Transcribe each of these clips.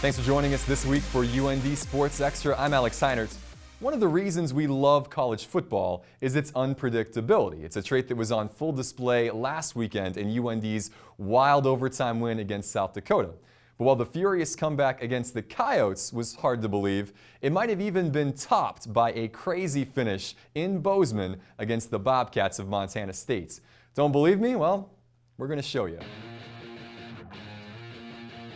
Thanks for joining us this week for UND Sports Extra. I'm Alex Heinert. One of the reasons we love college football is its unpredictability. It's a trait that was on full display last weekend in UND's wild overtime win against South Dakota. But while the furious comeback against the Coyotes was hard to believe, it might have even been topped by a crazy finish in Bozeman against the Bobcats of Montana State. Don't believe me? Well, we're going to show you.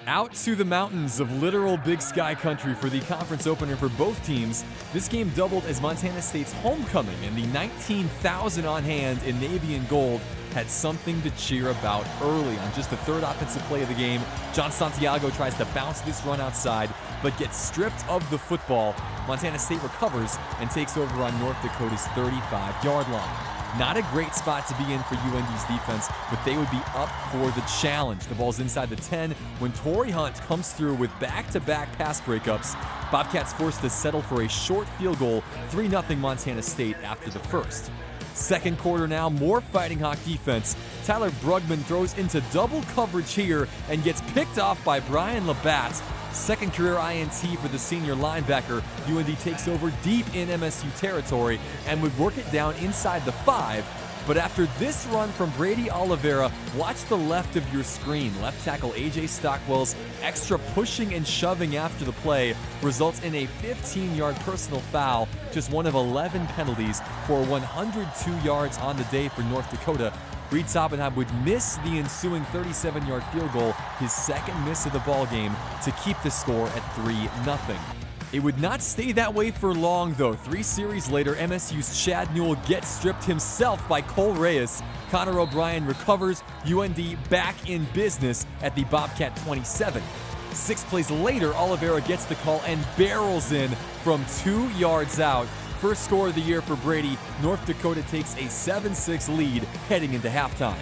Out to the mountains of literal Big Sky country for the conference opener for both teams. This game doubled as Montana State's homecoming, and the 19,000 on hand in navy and gold had something to cheer about early. On just the third offensive play of the game, John Santiago tries to bounce this run outside, but gets stripped of the football. Montana State recovers and takes over on North Dakota's 35-yard line. Not a great spot to be in for UND's defense, but they would be up for the challenge. The ball's inside the 10 when Torrey Hunt comes through with back-to-back pass breakups. Bobcats forced to settle for a short field goal, 3-0 Montana State after the first. Second quarter now, more Fighting Hawk defense. Tyler Brugman throws into double coverage here and gets picked off by Brian Labatt. Second career INT for the senior linebacker. UND takes over deep in MSU territory and would work it down inside the 5. But after this run from Brady Oliveira, watch the left of your screen. Left tackle AJ Stockwell's extra pushing and shoving after the play results in a 15-yard personal foul, just one of 11 penalties for 102 yards on the day for North Dakota. Reed Saubenheim would miss the ensuing 37-yard field goal, his second miss of the ballgame, to keep the score at 3-0. It would not stay that way for long, though. 3 series later, MSU's Chad Newell gets stripped himself by Cole Reyes. Connor O'Brien recovers, UND back in business at the Bobcat 27. 6 plays later, Oliveira gets the call and barrels in from 2 yards out. First score of the year for Brady, North Dakota takes a 7-6 lead heading into halftime.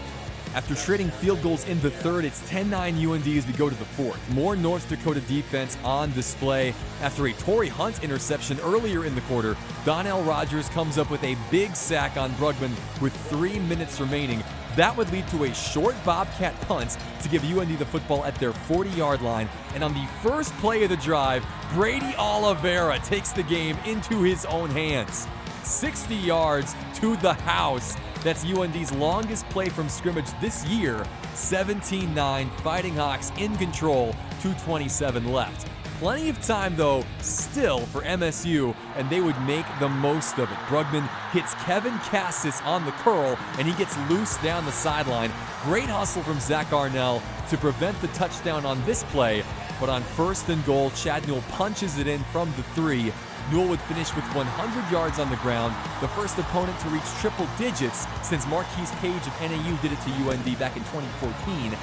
After trading field goals in the third, it's 10-9 UND as we go to the fourth. More North Dakota defense on display. After a Torrey Hunt interception earlier in the quarter, Donnell Rogers comes up with a big sack on Brugman with 3 minutes remaining. That would lead to a short Bobcat punt to give UND the football at their 40-yard line. And on the first play of the drive, Brady Oliveira takes the game into his own hands. 60 yards to the house. That's UND's longest play from scrimmage this year. 17-9, Fighting Hawks in control, 2:27 left. Plenty of time, though, still for MSU, and they would make the most of it. Brugman hits Kevin Cassis on the curl, and he gets loose down the sideline. Great hustle from Zach Arnell to prevent the touchdown on this play, but on first and goal, Chad Newell punches it in from the 3. Newell would finish with 100 yards on the ground, the first opponent to reach triple digits since Marquise Page of NAU did it to UND back in 2014.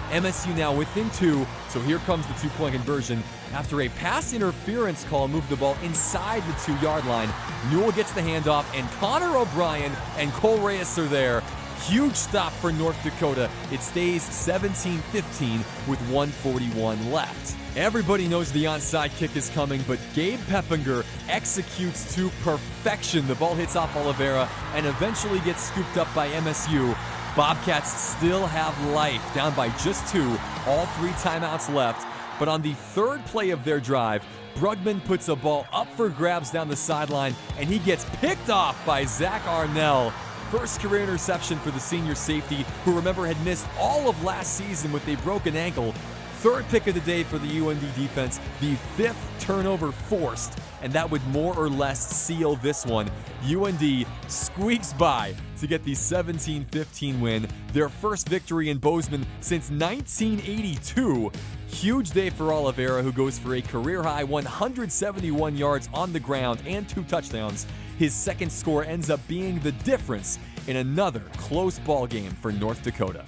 MSU now within 2, so here comes the 2-point conversion. After a pass interference call moved the ball inside the 2-yard line, Newell gets the handoff, and Connor O'Brien and Cole Reyes are there. Huge stop for North Dakota. It stays 17-15 with 1:41 left. Everybody knows the onside kick is coming, but Gabe Peppinger executes to perfection. The ball hits off Oliveira and eventually gets scooped up by MSU. Bobcats still have life, down by just 2, all 3 timeouts left. But on the third play of their drive, Brugman puts a ball up for grabs down the sideline, and he gets picked off by Zach Arnell. First career interception for the senior safety, who remember had missed all of last season with a broken ankle. Third pick of the day for the UND defense, the 5th turnover forced, and that would more or less seal this one. UND squeaks by to get the 17-15 win, their first victory in Bozeman since 1982. Huge day for Oliveira, who goes for a career-high 171 yards on the ground and 2 touchdowns. His second score ends up being the difference in another close ball game for North Dakota.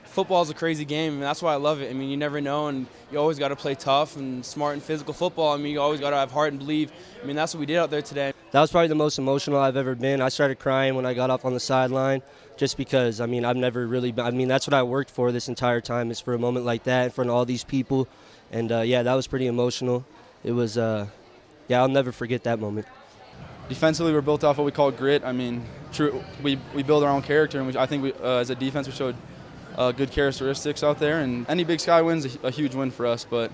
Football is a crazy game, and that's why I love it. I mean, you never know, and you always got to play tough and smart and physical football. I mean, you always got to have heart and believe. I mean, that's what we did out there today. That was probably the most emotional I've ever been. I started crying when I got off on the sideline just because, I mean, I've never really been, I mean, that's what I worked for this entire time, is for a moment like that in front of all these people. And, yeah, that was pretty emotional. It was, yeah, I'll never forget that moment. Defensively, we're built off what we call grit. I mean, we build our own character, and I think we, as a defense, we showed good characteristics out there. And any Big Sky win's a huge win for us. But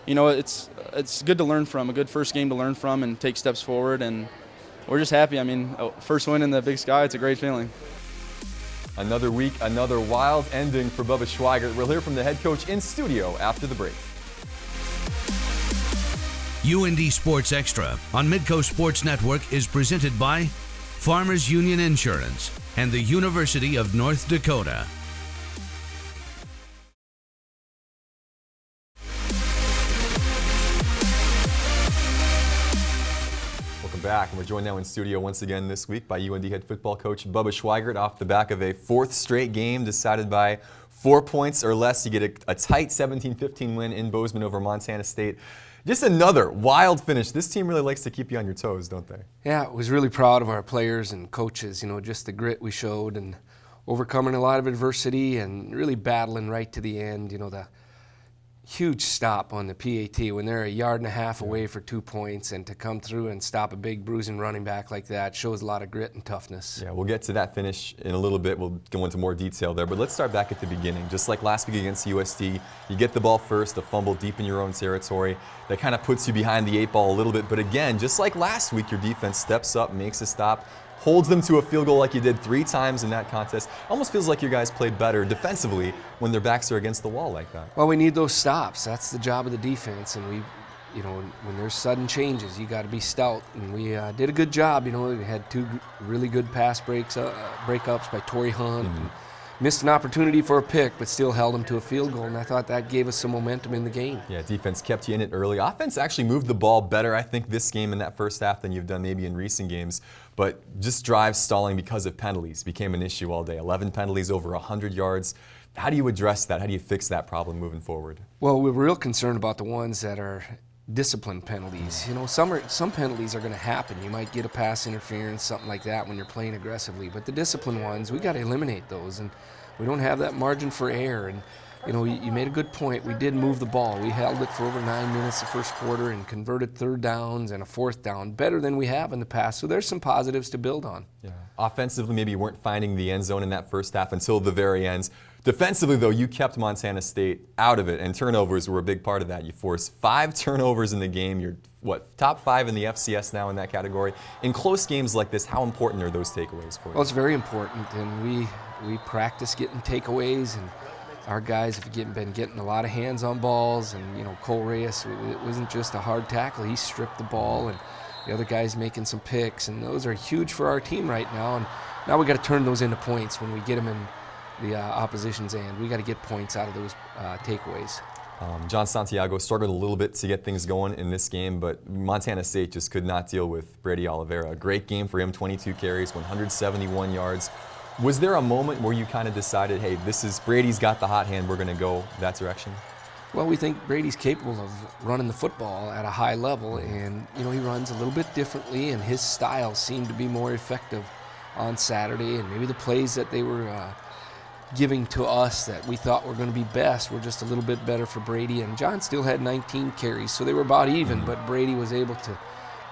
it's good to learn from, a good first game to learn from and take steps forward. And we're just happy. I mean, first win in the Big Sky, it's a great feeling. Another week, another wild ending for Bubba Schweigert. We'll hear from the head coach in studio after the break. UND Sports Extra on Midco Sports Network is presented by Farmers Union Insurance and the University of North Dakota. Welcome back, and we're joined now in studio once again this week by UND head football coach Bubba Schweigert off the back of a fourth straight game decided by 4 points or less. You get a tight 17-15 win in Bozeman over Montana State. Just another wild finish. This team really likes to keep you on your toes, don't they? Yeah, I was really proud of our players and coaches, just the grit we showed and overcoming a lot of adversity and really battling right to the end. The huge stop on the PAT when they're a yard and a half away for 2 points, and to come through and stop a big bruising running back like that shows a lot of grit and toughness. Yeah, we'll get to that finish in a little bit. We'll go into more detail there, but let's start back at the beginning. Just like last week against USD, you get the ball first, a fumble deep in your own territory. That kind of puts you behind the 8 ball a little bit, but again, just like last week, your defense steps up, makes a stop, holds them to a field goal like you did 3 times in that contest. Almost feels like you guys played better defensively when their backs are against the wall like that. Well, we need those stops. That's the job of the defense, and when there's sudden changes, you got to be stout, and we did a good job. We had 2 really good pass breakups by Torrey Hunt. And missed an opportunity for a pick, but still held them to a field goal, and I thought that gave us some momentum in the game. Yeah, defense kept you in it early. Offense actually moved the ball better, I think, this game in that first half than you've done maybe in recent games, but just drives stalling because of penalties became an issue all day. 11 penalties over 100 yards. How do you address that? How do you fix that problem moving forward? Well, we're real concerned about the ones that are discipline penalties. Some penalties are going to happen. You might get a pass interference, something like that when you're playing aggressively, but the discipline ones, we got to eliminate those, and we don't have that margin for error. And you made a good point. We did move the ball. We held it for over 9 minutes the first quarter and converted 3rd downs and a 4th down better than we have in the past. So there's some positives to build on. Yeah. Offensively, maybe you weren't finding the end zone in that first half until the very end. Defensively, though, you kept Montana State out of it, and turnovers were a big part of that. You forced 5 turnovers in the game. You're, top 5 in the FCS now in that category. In close games like this, how important are those takeaways for you? Well, it's very important, and we practice getting takeaways, and our guys have been getting a lot of hands on balls, and Cole Reyes, it wasn't just a hard tackle. He stripped the ball, and the other guys making some picks, and those are huge for our team right now. And now we got to turn those into points when we get them in the opposition's end. We got to get points out of those takeaways. John Santiago struggled a little bit to get things going in this game, but Montana State just could not deal with Brady Oliveira. A great game for him, 22 carries, 171 yards. Was there a moment where you kind of decided, hey, Brady's got the hot hand, we're going to go that direction? Well, we think Brady's capable of running the football at a high level, and he runs a little bit differently, and his style seemed to be more effective on Saturday, and maybe the plays that they were giving to us that we thought were going to be best were just a little bit better for Brady. And John still had 19 carries, so they were about even, but Brady was able to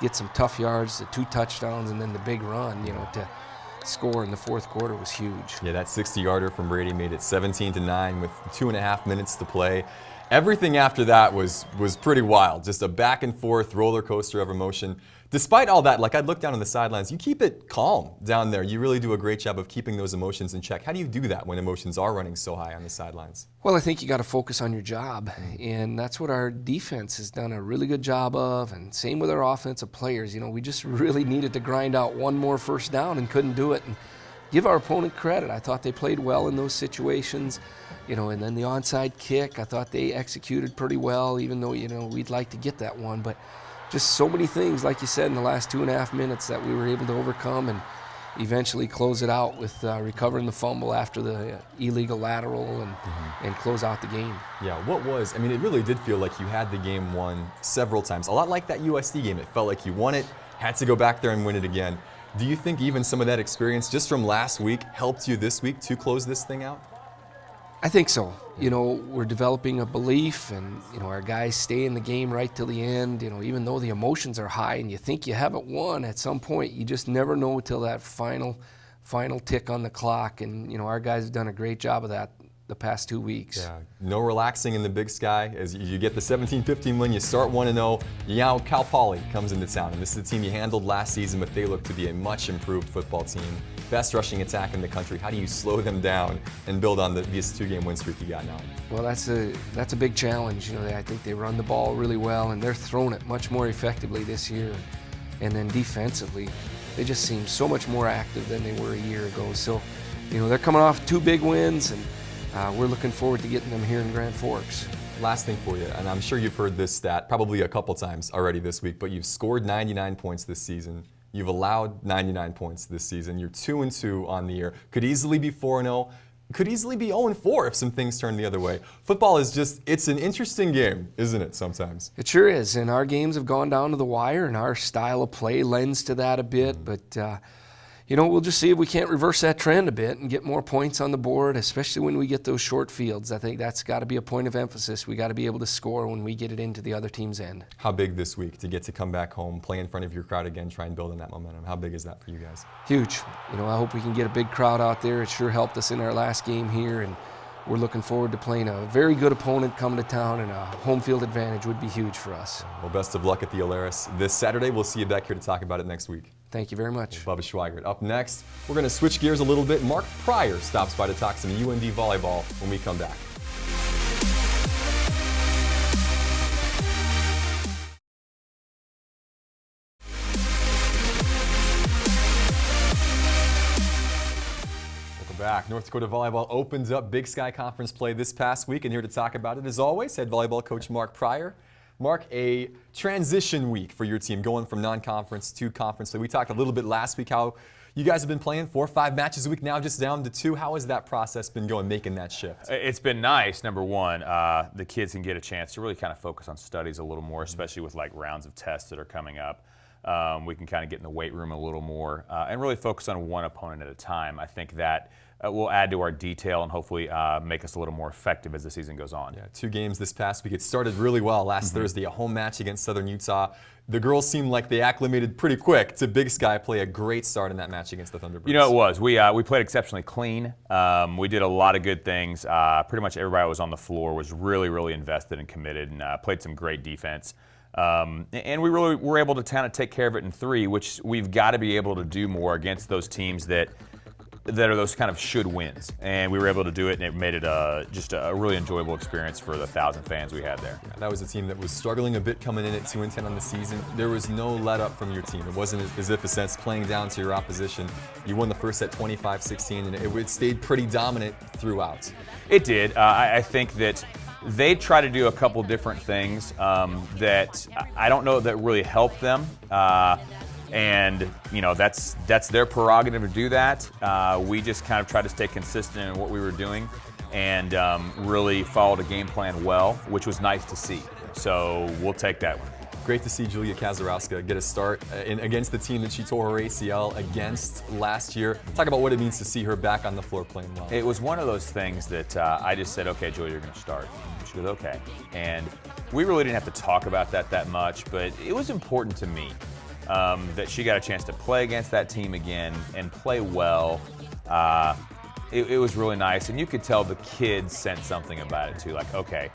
get some tough yards, the 2 touchdowns, and then the big run, to score in the 4th quarter was huge. Yeah, that 60-yarder from Brady made it 17-9 with 2.5 minutes to play. Everything after that was pretty wild, just a back and forth roller coaster of emotion. Despite all that, I'd look down on the sidelines, you keep it calm down there. You really do a great job of keeping those emotions in check. How do you do that when emotions are running so high on the sidelines? Well, I think you got to focus on your job, and that's what our defense has done a really good job of, and same with our offensive players. We just really needed to grind out one more first down and couldn't do it. And give our opponent credit. I thought they played well in those situations. And then the onside kick, I thought they executed pretty well, even though, we'd like to get that one. But just so many things, like you said, in the last 2.5 minutes that we were able to overcome and eventually close it out with recovering the fumble after the illegal lateral and close out the game. Yeah, it really did feel like you had the game won several times. A lot like that USD game. It felt like you won it, had to go back there and win it again. Do you think even some of that experience just from last week helped you this week to close this thing out? I think so. We're developing a belief, and our guys stay in the game right till the end. Even though the emotions are high and you think you haven't won, at some point you just never know till that final tick on the clock. And our guys have done a great job of that the past 2 weeks. Yeah, no relaxing in the Big Sky. As you get the 17-15 win, you start 1-0. Now Cal Poly comes into town, and this is the team you handled last season, but they look to be a much improved football team. Best rushing attack in the country. How do you slow them down and build on this 2-game win streak you got now? Well, that's a big challenge. I think they run the ball really well, and they're throwing it much more effectively this year. And then defensively, they just seem so much more active than they were a year ago. So, they're coming off 2 big wins, and we're looking forward to getting them here in Grand Forks. Last thing for you, and I'm sure you've heard this stat probably a couple times already this week, but you've scored 99 points this season. You've allowed 99 points this season. You're 2-2 on the year. Could easily be 4-0. Could easily be 0-4 if some things turn the other way. Football is it's an interesting game, isn't it, sometimes? It sure is, and our games have gone down to the wire, and our style of play lends to that a bit, but we'll just see if we can't reverse that trend a bit and get more points on the board, especially when we get those short fields. I think that's got to be a point of emphasis. We got to be able to score when we get it into the other team's end. How big this week to get to come back home, play in front of your crowd again, try and build on that momentum? How big is that for you guys? Huge. I hope we can get a big crowd out there. It sure helped us in our last game here, and we're looking forward to playing a very good opponent coming to town, and a home field advantage would be huge for us. Well, best of luck at the Alerus this Saturday. We'll see you back here to talk about it next week. Thank you very much. Bubba Schweigert. Up next, we're going to switch gears a little bit. Mark Pryor stops by to talk some UND volleyball when we come back. Welcome back. North Dakota Volleyball opens up Big Sky Conference play this past week, and here to talk about it, as always, head volleyball coach Mark Pryor. Mark, a transition week for your team, going from non-conference to conference. So we talked a little bit last week how you guys have been playing 4 or 5 matches a week, now just down to 2. How has that process been going, making that shift? It's been nice, number one. The kids can get a chance to really kind of focus on studies a little more, especially with like rounds of tests that are coming up. We can kind of get in the weight room a little more and really focus on one opponent at a time. I think that will add to our detail and hopefully make us a little more effective as the season goes on. Yeah, 2 games this past week. It started really well last Thursday, a home match against Southern Utah. The girls seemed like they acclimated pretty quick to Big Sky play. A great start in that match against the Thunderbirds. It was. We played exceptionally clean. We did a lot of good things. Pretty much everybody that was on the floor was really, really invested and committed, and played some great defense. And we really were able to kind of take care of it in 3, which we've got to be able to do more against those teams that are those kind of should wins. And we were able to do it, and it made it just a really enjoyable experience for the 1,000 fans we had there. Yeah, that was a team that was struggling a bit coming in at 2-10 on the season. There was no let up from your team. It wasn't as if a sense playing down to your opposition. You won the first set 25-16, and it stayed pretty dominant throughout. It did. I think that they try to do a couple different things that I don't know that really help them. And that's their prerogative to do that. We just kind of tried to stay consistent in what we were doing and really followed a game plan well, which was nice to see. So we'll take that one. Great to see Julia Kazarowska get a start against the team that she tore her ACL against last year. Talk about what it means to see her back on the floor playing well. It was one of those things that I just said, okay, Julia, you're going to start. She goes, okay. And we really didn't have to talk about that much, but it was important to me that she got a chance to play against that team again and play well. It was really nice, and you could tell the kids sensed something about it too, like, okay,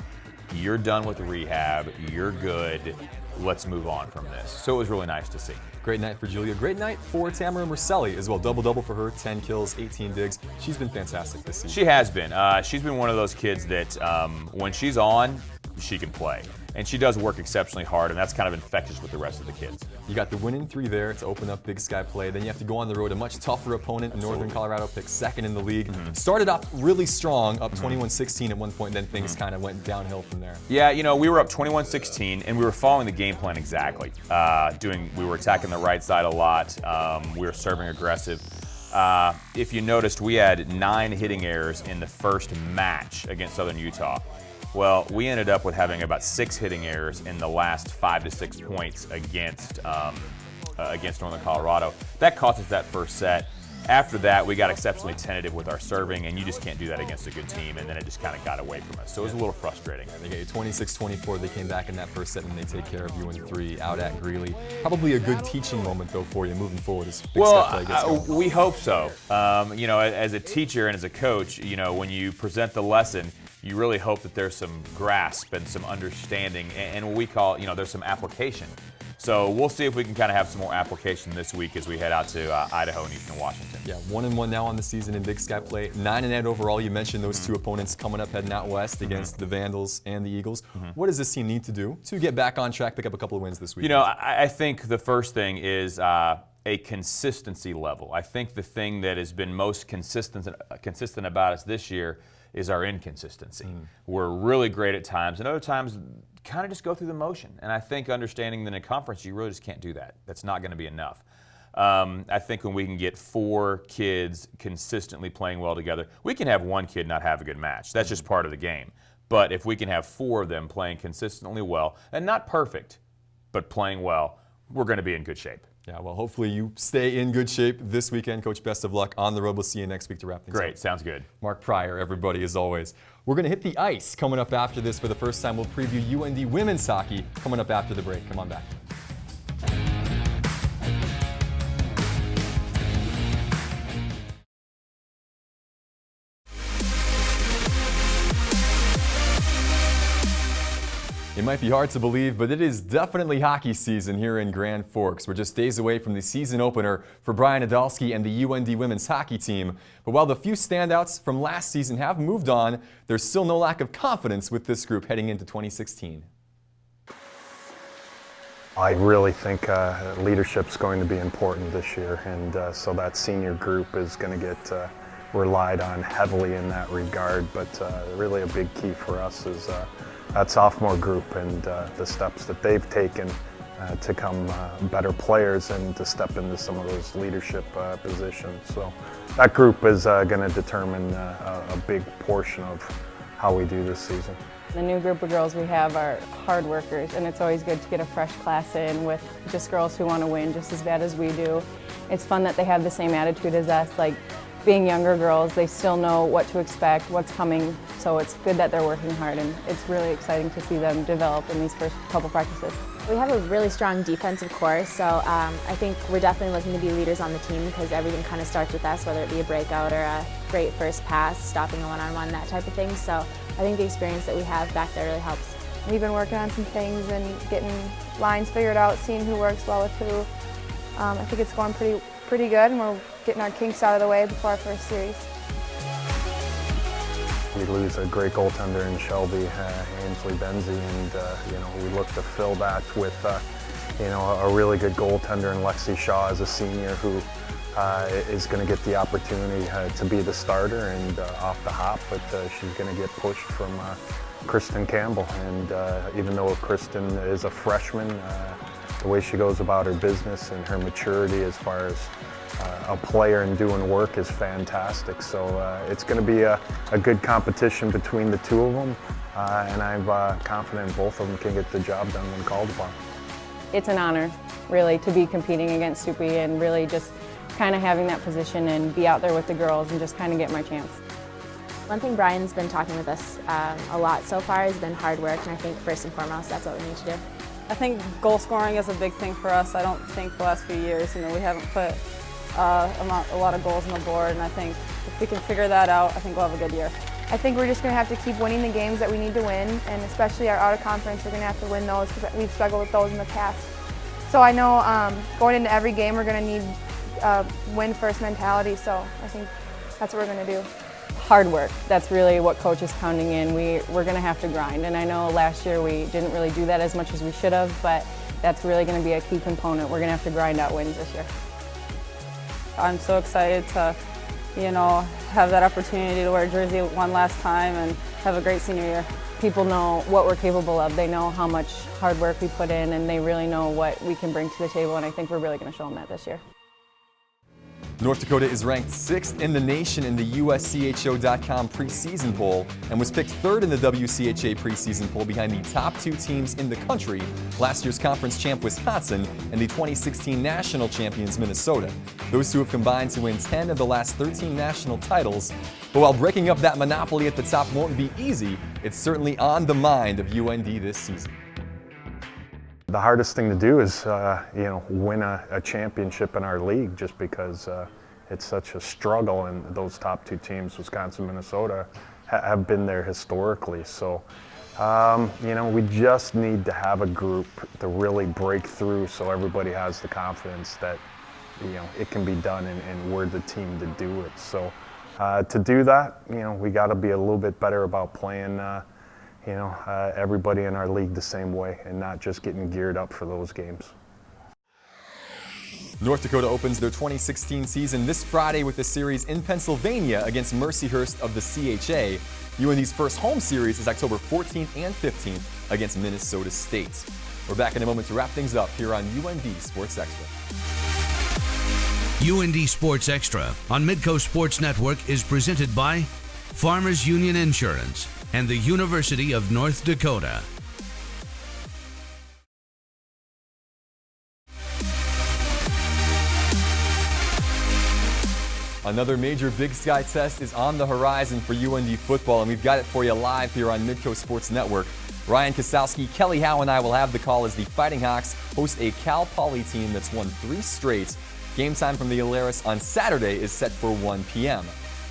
you're done with the rehab, you're good, let's move on from this. So it was really nice to see. Great night for Julia. Great night for Tamara Marcelli as well. Double-double for her, 10 kills, 18 digs. She's been fantastic this season. She has been. She's been one of those kids that when she's on, she can play. And she does work exceptionally hard, and that's kind of infectious with the rest of the kids. You got the win in 3 there to open up Big Sky play. Then you have to go on the road, a much tougher opponent. Absolutely. Northern Colorado picked 2nd in the league. Started off really strong, up 21-16 at one point, then things kind of went downhill from there. Yeah, we were up 21-16, and we were following the game plan exactly. We were attacking the right side a lot. We were serving aggressive. If you noticed, we had 9 hitting errors in the first match against Southern Utah. Well, we ended up with having about 6 hitting errors in the last 5 to 6 points against Northern Colorado. That cost us that first set. After that, we got exceptionally tentative with our serving, and you just can't do that against a good team, and then it just kind of got away from us. So it was a little frustrating. They get 26-24. They came back in that first set, and they take care of you in 3 out at Greeley. Probably a good teaching moment, though, for you moving forward as Big Sky play gets going. We hope so. You know, as a teacher and as a coach, you know, when you present the lesson, you really hope that there's some grasp and some understanding, and what we call, you know, there's some application. So we'll see if we can kind of have some more application this week as we head out to Idaho and Eastern Washington. Yeah, 1-1 now on the season in Big Sky play. 9-8 overall. You mentioned those two opponents coming up heading out west against the Vandals and the Eagles. What does this team need to do to get back on track, pick up a couple of wins this week? You know, I think the first thing is a consistency level. I think the thing that has been most consistent about us this year is our inconsistency. We're really great at times, and other times kind of just go through the motion. And I think understanding that in a conference, you really just can't do that. That's not going to be enough. I think when we can get 4 kids consistently playing well together, we can have one kid not have a good match. That's just part of the game. But if we can have 4 of them playing consistently well, and not perfect, but playing well, we're going to be in good shape. Yeah, well, hopefully you stay in good shape this weekend. Coach, best of luck on the road. We'll see you next week to wrap things up. Great, sounds good. Mark Pryor, everybody, as always. We're going to hit the ice coming up after this. For the first time, we'll preview UND women's hockey coming up after the break. Come on back. It might be hard to believe, but it is definitely hockey season here in Grand Forks. We're just days away from the season opener for Brian Idalski and the UND women's hockey team. But while the few standouts from last season have moved on, there's still no lack of confidence with this group heading into 2016. I really think leadership's going to be important this year, and so that senior group is going to get relied on heavily in that regard. But really a big key for us is that sophomore group and the steps that they've taken to become better players and to step into some of those leadership positions. So that group is going to determine a big portion of how we do this season. The new group of girls we have are hard workers, and it's always good to get a fresh class in with just girls who want to win just as bad as we do. It's fun that they have the same attitude as us. Like, being younger girls, they still know what to expect, what's coming, so it's good that they're working hard, and it's really exciting to see them develop in these first couple practices. We have a really strong defensive core, so I think we're definitely looking to be leaders on the team because everything kind of starts with us, whether it be a breakout or a great first pass, stopping a one-on-one, that type of thing. So I think the experience that we have back there really helps. We've been working on some things and getting lines figured out, seeing who works well with who. I think it's going pretty good, and we're getting our kinks out of the way before our first series. We lose a great goaltender in Shelby, Ainsley Benzie, and we look to fill that with a really good goaltender in Lexi Shaw as a senior who is going to get the opportunity to be the starter and off the hop, but she's going to get pushed from Kristen Campbell. And even though Kristen is a freshman, the way she goes about her business and her maturity as far as a player and doing work is fantastic. So it's going to be a good competition between the two of them, and I'm confident both of them can get the job done when called upon. It's an honor, really, to be competing against Soupy and really just kind of having that position and be out there with the girls and just kind of get my chance. One thing Brian's been talking with us a lot so far has been hard work, and I think first and foremost that's what we need to do. I think goal scoring is a big thing for us. I don't think the last few years, we haven't put a lot of goals on the board, and I think if we can figure that out, I think we'll have a good year. I think we're just going to have to keep winning the games that we need to win, and especially our out-of-conference, we're going to have to win those because we've struggled with those in the past. So I know going into every game we're going to need win-first mentality, so I think that's what we're going to do. Hard work, that's really what Coach is pounding in. We're going to have to grind, and I know last year we didn't really do that as much as we should have, but that's really going to be a key component. We're going to have to grind out wins this year. I'm so excited to, have that opportunity to wear jersey one last time and have a great senior year. People know what we're capable of. They know how much hard work we put in, and they really know what we can bring to the table, and I think we're really going to show them that this year. North Dakota is ranked 6th in the nation in the USCHO.com preseason poll and was picked 3rd in the WCHA preseason poll behind the top 2 teams in the country, last year's conference champ Wisconsin and the 2016 national champions Minnesota. Those 2 have combined to win 10 of the last 13 national titles. But while breaking up that monopoly at the top won't be easy, it's certainly on the mind of UND this season. The hardest thing to do is, win a championship in our league, just because it's such a struggle, and those top 2 teams, Wisconsin, Minnesota, have been there historically. So, we just need to have a group to really break through, so everybody has the confidence that, it can be done, and we're the team to do it. So, to do that, we got to be a little bit better about playing. Everybody in our league the same way, and not just getting geared up for those games. North Dakota opens their 2016 season this Friday with a series in Pennsylvania against Mercyhurst of the CHA. UND's first home series is October 14th and 15th against Minnesota State. We're back in a moment to wrap things up here on UND Sports Extra. UND Sports Extra on Midco Sports Network is presented by Farmers Union Insurance and the University of North Dakota. Another major Big Sky test is on the horizon for UND football, and we've got it for you live here on Midco Sports Network. Ryan Kosowski, Kelly Howe, and I will have the call as the Fighting Hawks host a Cal Poly team that's won 3 straight. Game time from the Alerus on Saturday is set for 1 p.m.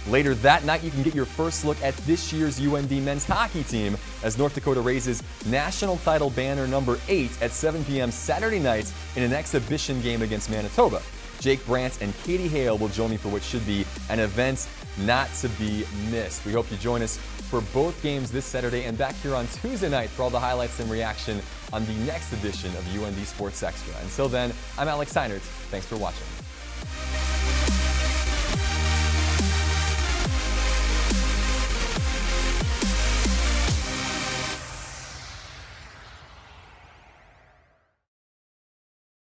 Later that night, you can get your first look at this year's UND men's hockey team as North Dakota raises national title banner number 8 at 7 p.m. Saturday night in an exhibition game against Manitoba. Jake Brandt and Katie Hale will join me for what should be an event not to be missed. We hope you join us for both games this Saturday and back here on Tuesday night for all the highlights and reaction on the next edition of UND Sports Extra. Until then, I'm Alex Heinert. Thanks for watching.